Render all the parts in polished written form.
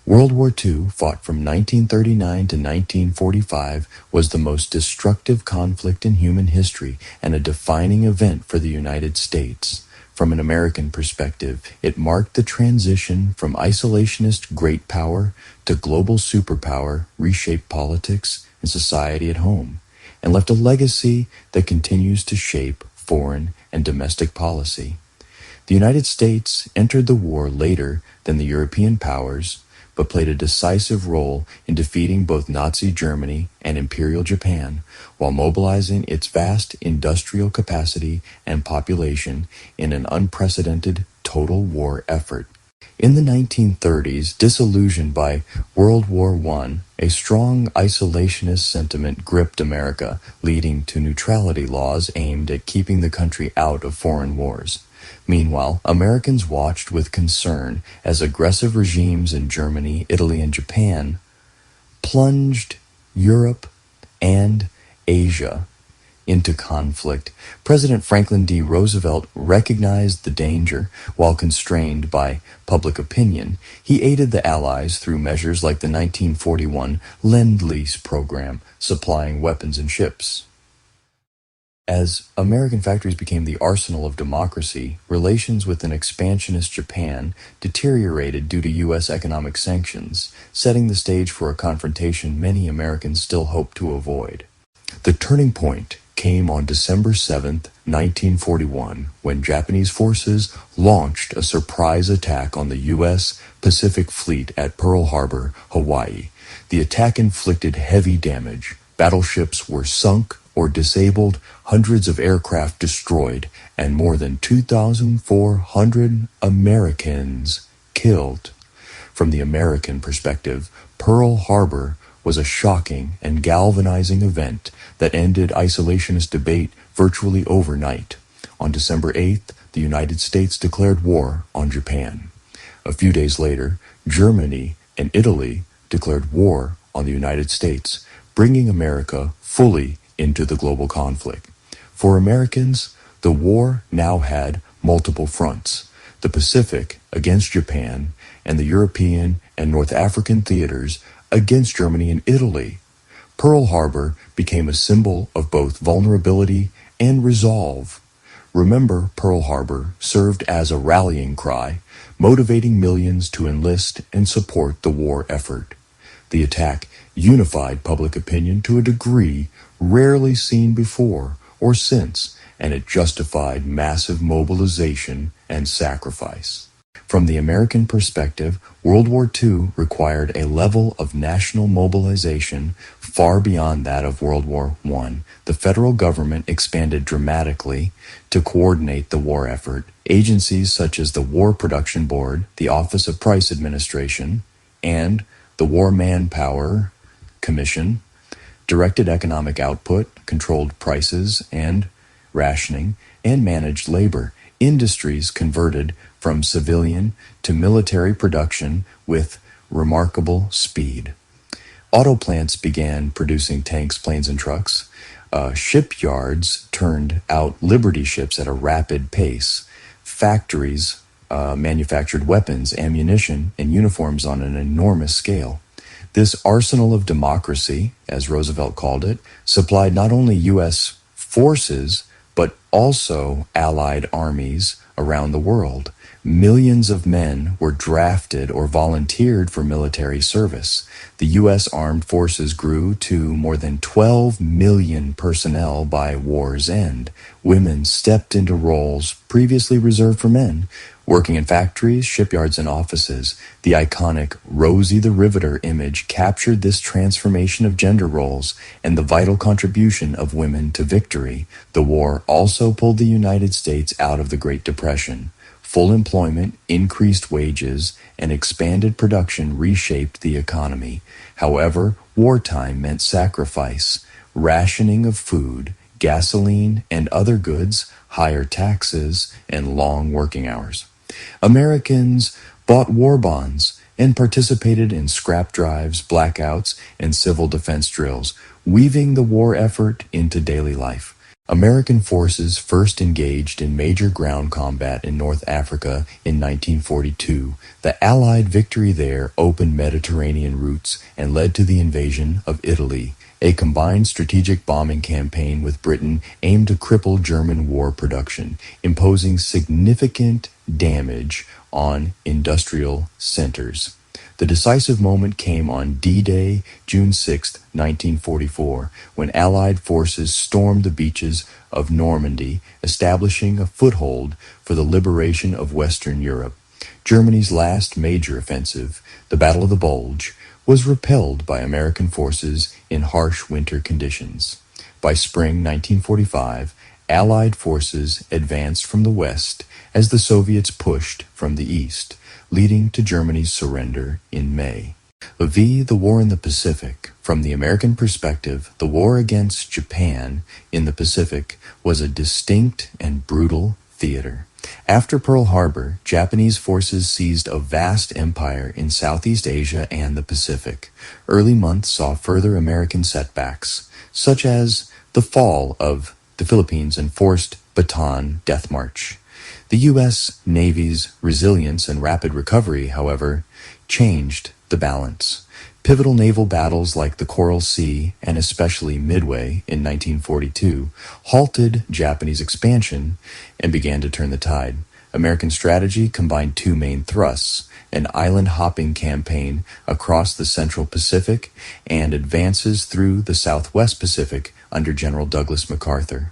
World War II, fought from 1939 to 1945, was the most destructive conflict in human history and a defining event for the United States. From an American perspective, it marked the transition from isolationist great power to global superpower, reshaped politics and society at home, and left a legacy that continues to shape foreign and domestic policy. The United States entered the war later than the European powers, but played a decisive role in defeating both Nazi Germany and Imperial Japan, while mobilizing its vast industrial capacity and population in an unprecedented total war effort. In the 1930s, disillusioned by World War I, a strong isolationist sentiment gripped America, leading to neutrality laws aimed at keeping the country out of foreign wars. Meanwhile, Americans watched with concern as aggressive regimes in Germany, Italy, and Japan plunged Europe and Asia into conflict. President Franklin D. Roosevelt recognized the danger while constrained by public opinion. He aided the Allies through measures like the 1941 Lend-Lease program, supplying weapons and ships. As American factories became the arsenal of democracy, relations with an expansionist Japan deteriorated due to U.S. economic sanctions, setting the stage for a confrontation many Americans still hope to avoid. The turning point came on December 7, 1941, when Japanese forces launched a surprise attack on the U.S. Pacific Fleet at Pearl Harbor, Hawaii. The attack inflicted heavy damage. Battleships were sunk or disabled, hundreds of aircraft destroyed, and more than 2,400 Americans killed. From the American perspective, Pearl Harbor was a shocking and galvanizing event that ended isolationist debate virtually overnight. On December 8th, the United States declared war on Japan. A few days later, Germany and Italy declared war on the United States, bringing America fully into the global conflict. For Americans, the war now had multiple fronts: the Pacific against Japan, and the European and North African theaters against Germany and Italy. Pearl Harbor became a symbol of both vulnerability and resolve. Remember, Pearl Harbor served as a rallying cry, motivating millions to enlist and support the war effort. The attack unified public opinion to a degree rarely seen before or since, and it justified massive mobilization and sacrifice. From the American perspective, World War II required a level of national mobilization far beyond that of World War I. The federal government expanded dramatically to coordinate the war effort. Agencies such as the War Production Board, the Office of Price Administration, and the War Manpower Commission directed economic output, controlled prices and rationing, and managed labor. Industries converted from civilian to military production with remarkable speed. Auto plants began producing tanks, planes, and trucks. Shipyards turned out Liberty ships at a rapid pace. Factories manufactured weapons, ammunition, and uniforms on an enormous scale. This arsenal of democracy, as Roosevelt called it, supplied not only U.S. forces, but also Allied armies around the world. Millions of men were drafted or volunteered for military service. The U.S. armed forces grew to more than 12 million personnel by war's end. Women stepped into roles previously reserved for men, working in factories, shipyards, and offices. The iconic Rosie the Riveter image captured this transformation of gender roles and the vital contribution of women to victory. The war also pulled the United States out of the Great Depression. Full employment, increased wages, and expanded production reshaped the economy. However, wartime meant sacrifice, rationing of food, gasoline, and other goods, higher taxes, and long working hours. Americans bought war bonds and participated in scrap drives, blackouts, and civil defense drills, weaving the war effort into daily life. American forces first engaged in major ground combat in North Africa in 1942. The Allied victory there opened Mediterranean routes and led to the invasion of Italy. A combined strategic bombing campaign with Britain aimed to cripple German war production, imposing significant damage on industrial centers. The decisive moment came on D-Day, June 6, 1944, when Allied forces stormed the beaches of Normandy, establishing a foothold for the liberation of Western Europe. Germany's last major offensive, the Battle of the Bulge, was repelled by American forces in harsh winter conditions. By spring 1945, Allied forces advanced from the west as the Soviets pushed from the east, leading to Germany's surrender in May. The War in the Pacific. From the American perspective, the war against Japan in the Pacific was a distinct and brutal theater. After Pearl Harbor, Japanese forces seized a vast empire in Southeast Asia and the Pacific. Early months saw further American setbacks, such as the fall of the Philippines and forced Bataan Death March. The U.S. Navy's resilience and rapid recovery, however, changed the balance. Pivotal naval battles like the Coral Sea and especially Midway in 1942 halted Japanese expansion and began to turn the tide. American strategy combined two main thrusts: an island-hopping campaign across the Central Pacific and advances through the Southwest Pacific under General Douglas MacArthur.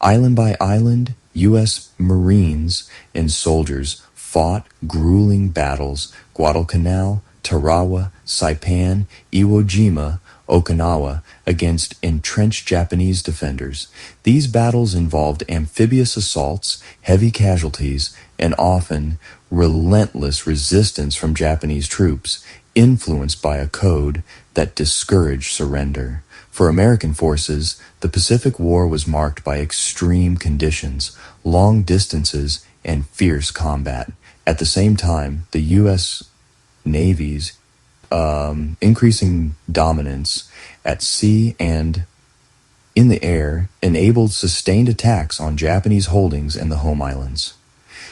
Island by island, U.S. Marines and soldiers fought grueling battles: Guadalcanal, Tarawa, Saipan, Iwo Jima, Okinawa, against entrenched Japanese defenders. These battles involved amphibious assaults, heavy casualties, and often relentless resistance from Japanese troops, influenced by a code that discouraged surrender. For American forces, the Pacific War was marked by extreme conditions, long distances, and fierce combat. At the same time, the U.S. Navy's increasing dominance at sea and in the air enabled sustained attacks on Japanese holdings and the home islands.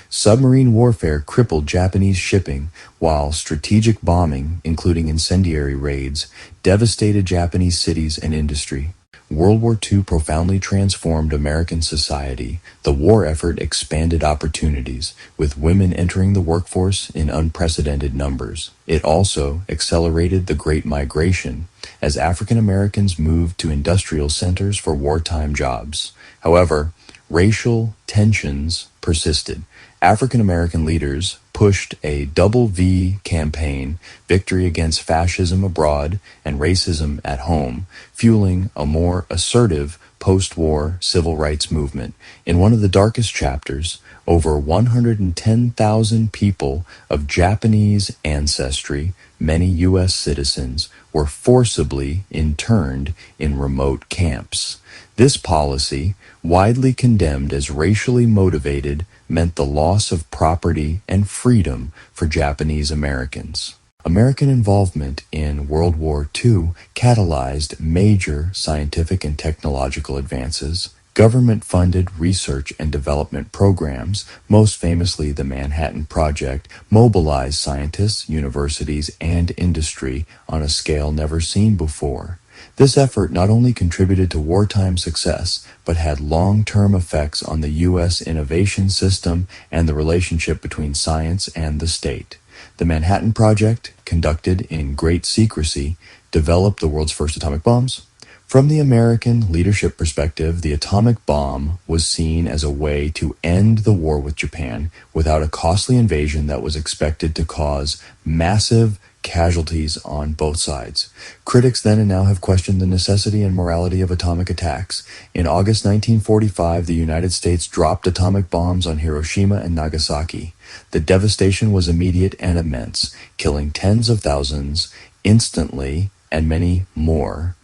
Submarine warfare crippled Japanese shipping, while strategic bombing, including incendiary raids, devastated Japanese cities and industry. World War II profoundly transformed American society. The war effort expanded opportunities, with women entering the workforce in unprecedented numbers. It also accelerated the Great Migration, as African Americans moved to industrial centers for wartime jobs. However, racial tensions persisted. African American leaders pushed a double V campaign, victory against fascism abroad and racism at home, fueling a more assertive post-war civil rights movement. In one of the darkest chapters, over 110,000 people of Japanese ancestry, many U.S. citizens, were forcibly interned in remote camps. This policy, widely condemned as racially motivated, meant the loss of property and freedom for Japanese Americans. American involvement in World War II catalyzed major scientific and technological advances. Government-funded research and development programs, most famously the Manhattan Project, mobilized scientists, universities, and industry on a scale never seen before. This effort not only contributed to wartime success, but had long-term effects on the U.S. innovation system and the relationship between science and the state. The Manhattan Project, conducted in great secrecy, developed the world's first atomic bombs. From the American leadership perspective, the atomic bomb was seen as a way to end the war with Japan without a costly invasion that was expected to cause massive casualties on both sides. Critics then and now have questioned the necessity and morality of atomic attacks. In August 1945, the United States dropped atomic bombs on Hiroshima and Nagasaki. The devastation was immediate and immense, killing tens of thousands instantly and many more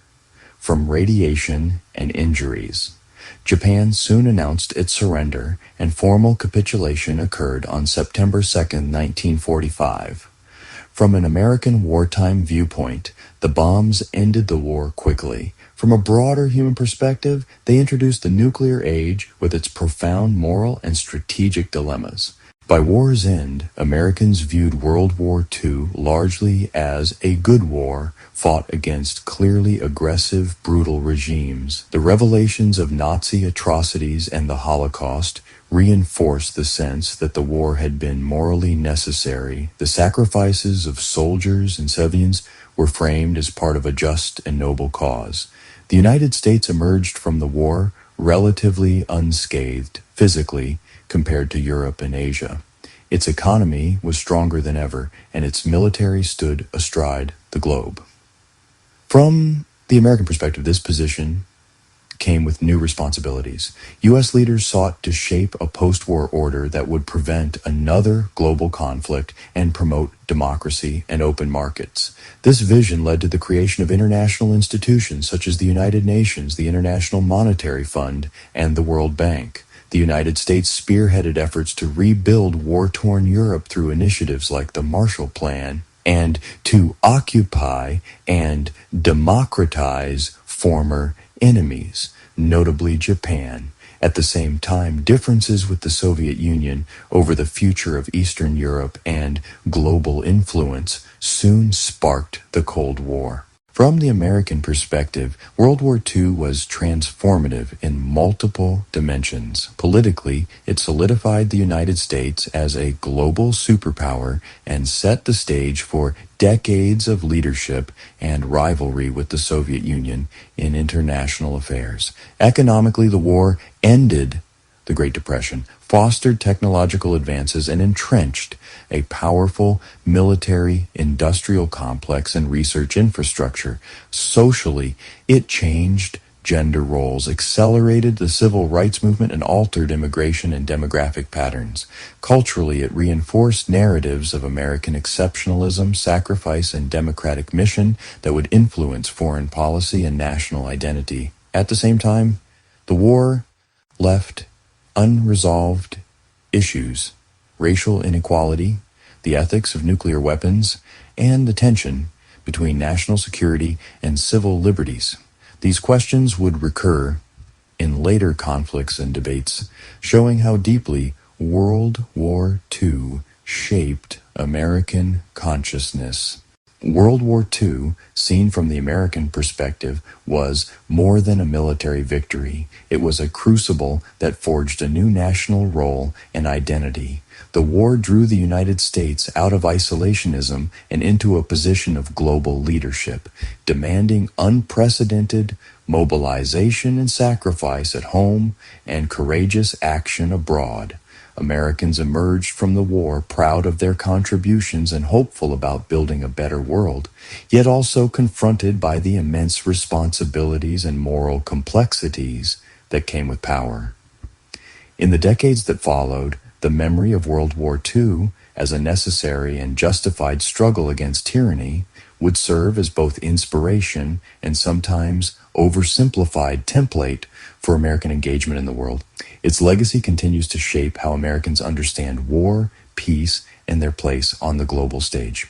from radiation and injuries. Japan soon announced its surrender, and formal capitulation occurred on September 2, 1945. From an American wartime viewpoint, the bombs ended the war quickly. From a broader human perspective, they introduced the nuclear age with its profound moral and strategic dilemmas. By war's end, Americans viewed World War II largely as a good war fought against clearly aggressive, brutal regimes. The revelations of Nazi atrocities and the Holocaust reinforced the sense that the war had been morally necessary. The sacrifices of soldiers and civilians were framed as part of a just and noble cause. The United States emerged from the war relatively unscathed physically compared to Europe and Asia. Its economy was stronger than ever, and its military stood astride the globe. From the American perspective, this position came with new responsibilities. U.S. leaders sought to shape a post-war order that would prevent another global conflict and promote democracy and open markets. This vision led to the creation of international institutions such as the United Nations, the International Monetary Fund, and the World Bank. The United States spearheaded efforts to rebuild war-torn Europe through initiatives like the Marshall Plan and to occupy and democratize former enemies, notably Japan. At the same time, differences with the Soviet Union over the future of Eastern Europe and global influence soon sparked the Cold War. From the American perspective, World War II was transformative in multiple dimensions. Politically, it solidified the United States as a global superpower and set the stage for decades of leadership and rivalry with the Soviet Union in international affairs. Economically, the war ended the Great Depression, fostered technological advances, and entrenched a powerful military industrial complex and research infrastructure. Socially, it changed gender roles, accelerated the civil rights movement, and altered immigration and demographic patterns. Culturally, it reinforced narratives of American exceptionalism, sacrifice, and democratic mission that would influence foreign policy and national identity. At the same time, the war left unresolved issues: racial inequality, the ethics of nuclear weapons, and the tension between national security and civil liberties. These questions would recur in later conflicts and debates, showing how deeply World War II shaped American consciousness. World War II, seen from the American perspective, was more than a military victory. It was a crucible that forged a new national role and identity. The war drew the United States out of isolationism and into a position of global leadership, demanding unprecedented mobilization and sacrifice at home and courageous action abroad. Americans emerged from the war proud of their contributions and hopeful about building a better world, yet also confronted by the immense responsibilities and moral complexities that came with power. In the decades that followed, the memory of World War II as a necessary and justified struggle against tyranny would serve as both inspiration and sometimes oversimplified template for American engagement in the world. Its legacy continues to shape how Americans understand war, peace, and their place on the global stage.